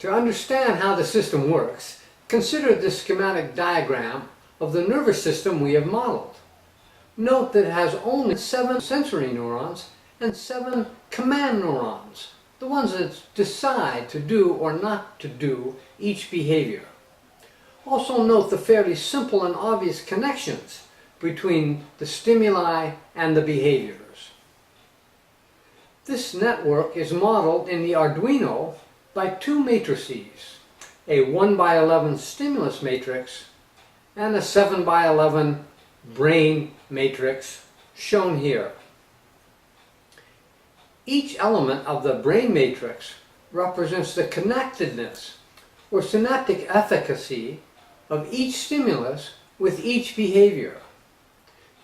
To understand how the system works, consider this schematic diagram of the nervous system we have modeled. Note that it has only 7 sensory neurons and 7 command neurons, the ones that decide to do or not to do each behavior. Also note the fairly simple and obvious connections between the stimuli and the behaviors. This network is modeled in the Arduino by 2 matrices, a 1x11 stimulus matrix and a 7x11 brain matrix shown here. Each element of the brain matrix represents the connectedness or synaptic efficacy of each stimulus with each behavior.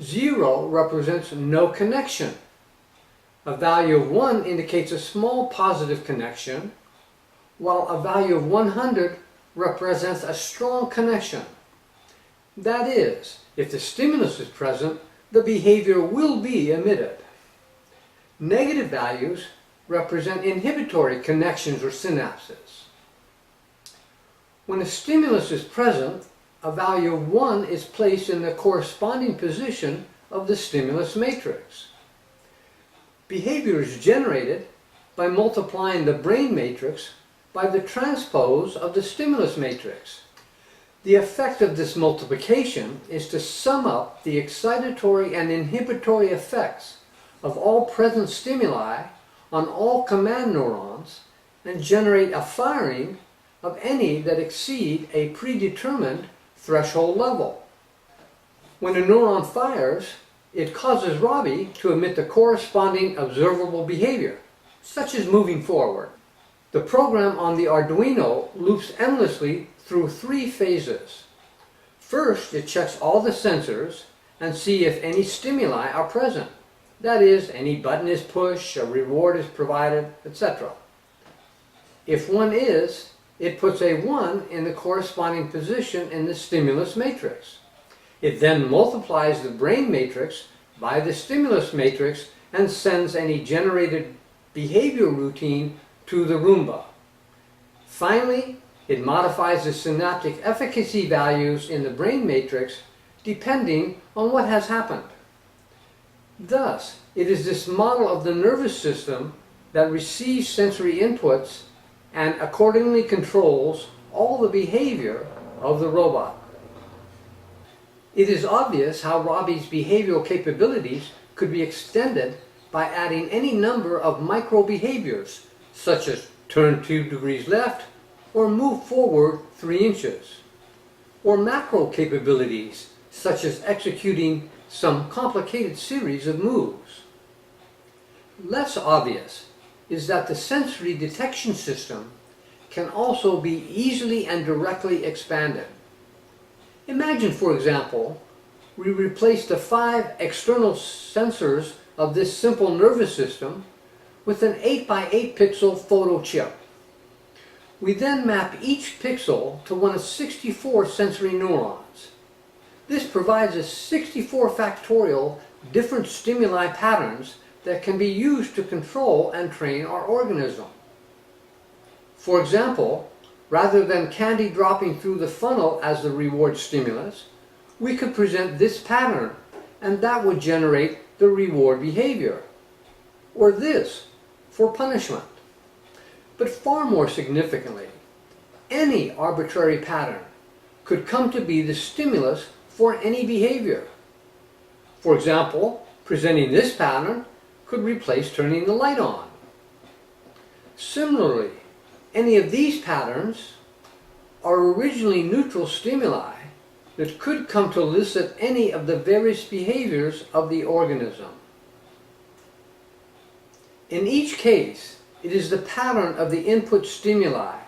0 represents no connection. A value of 1 indicates a small positive connection, while a value of 100 represents a strong connection. That is, if the stimulus is present, the behavior will be emitted. Negative values represent inhibitory connections or synapses. When a stimulus is present, a value of 1 is placed in the corresponding position of the stimulus matrix. Behavior is generated by multiplying the brain matrix by the transpose of the stimulus matrix. The effect of this multiplication is to sum up the excitatory and inhibitory effects of all present stimuli on all command neurons and generate a firing of any that exceed a predetermined threshold level. When a neuron fires, it causes Robbie to emit the corresponding observable behavior, such as moving forward. The program on the Arduino loops endlessly through 3 phases. First, it checks all the sensors and sees if any stimuli are present. That is, any button is pushed, a reward is provided, etc. If one is, it puts a 1 in the corresponding position in the stimulus matrix. It then multiplies the brain matrix by the stimulus matrix and sends any generated behavior routine to the Roomba. Finally, it modifies the synaptic efficacy values in the brain matrix depending on what has happened. Thus, it is this model of the nervous system that receives sensory inputs and accordingly controls all the behavior of the robot. It is obvious how Robbie's behavioral capabilities could be extended by adding any number of micro-behaviors, such as turn 2 degrees left or move forward 3 inches, or macro capabilities, such as executing some complicated series of moves. Less obvious is that the sensory detection system can also be easily and directly expanded. Imagine, for example, we replace the 5 external sensors of this simple nervous system with an 8x8 pixel photo chip. We then map each pixel to one of 64 sensory neurons. This provides us 64 factorial different stimuli patterns that can be used to control and train our organism. For example, rather than candy dropping through the funnel as the reward stimulus, we could present this pattern and that would generate the reward behavior. Or this, for punishment. But far more significantly, any arbitrary pattern could come to be the stimulus for any behavior. For example, presenting this pattern could replace turning the light on. Similarly, any of these patterns are originally neutral stimuli that could come to elicit any of the various behaviors of the organism. In each case, it is the pattern of the input stimuli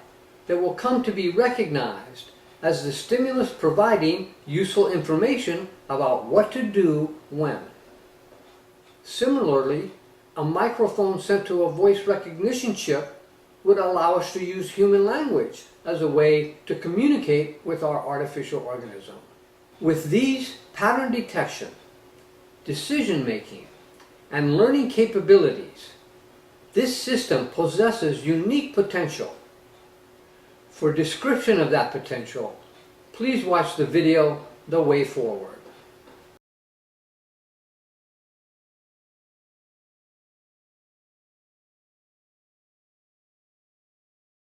that will come to be recognized as the stimulus providing useful information about what to do when. Similarly, a microphone sent to a voice recognition chip would allow us to use human language as a way to communicate with our artificial organism. With these pattern detection, decision making, and learning capabilities, this system possesses unique potential. For description of that potential, please watch the video The Way Forward.